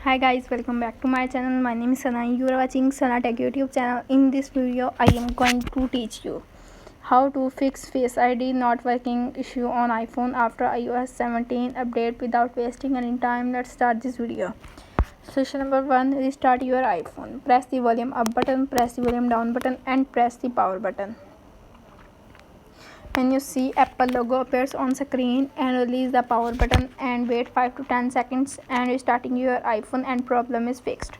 Hi guys, welcome back to my channel. My name is Sana. You are watching Sana Tech YouTube channel. In this video, I am going to teach you how to fix Face ID not working issue on iPhone after iOS 17 update without wasting any time. Let's start this video. Solution number 1: restart your iPhone. Press the volume up button, press the volume down button, and press the power button. When you see Apple logo appears on screen, and release the power button and wait 5 to 10 seconds and restarting your iPhone and problem is fixed.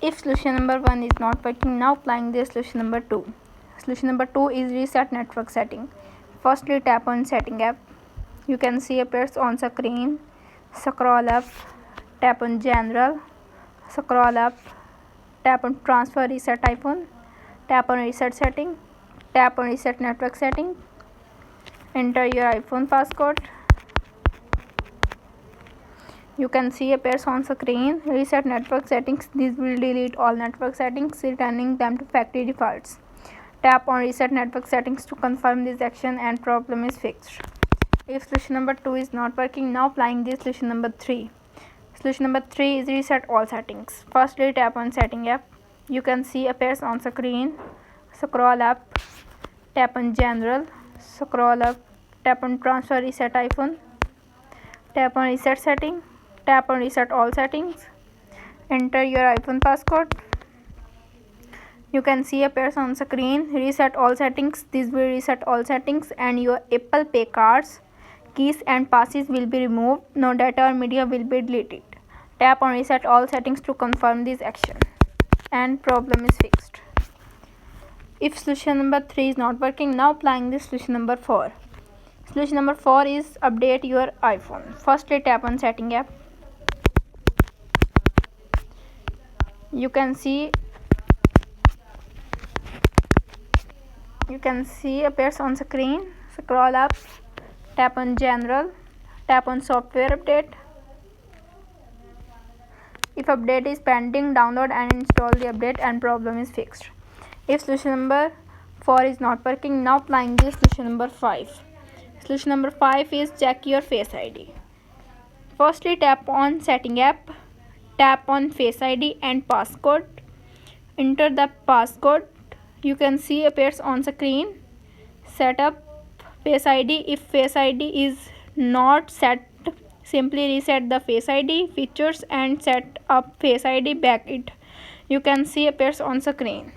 If solution number 1 is not working, now applying the solution number 2. Solution number 2 is reset network setting. Firstly, tap on setting app. You can see appears on screen. Scroll up, tap on general, scroll up, tap on transfer reset iPhone, tap on reset setting, tap on reset network setting. Enter your iPhone passcode. You can see appears on screen. Reset network settings. This will delete all network settings, returning them to factory defaults. Tap on reset network settings to confirm this action and problem is fixed. If solution number 2 is not working, now applying this solution number 3. Solution number 3 is reset all settings. Firstly, tap on setting app. You can see appears on screen. Scroll up, tap on general, scroll up, tap on transfer reset iPhone, tap on reset setting, tap on reset all settings. Enter your iPhone passcode. You can see appears on screen. Reset all settings. This will reset all settings and your Apple Pay cards, keys and passes will be removed. No data or media will be deleted. Tap on reset all settings to confirm this action and problem is fixed. If solution number 3 is not working, now applying this solution number 4. Solution number 4 is update your iPhone. Firstly, tap on setting app. You can see appears on screen. Scroll up, tap on general, tap on software update. If update is pending, download and install the update and problem is fixed. If solution number 4 is not working, now applying this solution number 5. Solution number 5 is check your Face ID. Firstly, tap on setting app, tap on Face ID and passcode. Enter the passcode. You can see appears on screen. Set up Face ID. If Face ID is not set, simply reset the Face ID features and set up Face ID back it. You can see appears on screen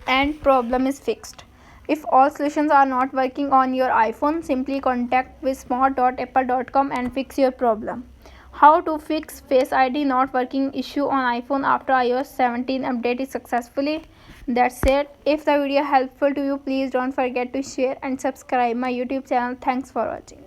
and problem is fixed. If all solutions are not working on your iPhone, simply contact with smart.apple.com and fix your problem. How to fix Face ID not working issue on iPhone after iOS 17 update is successfully. That's it. If the video helpful to you, please don't forget to share and subscribe my YouTube channel. Thanks for watching.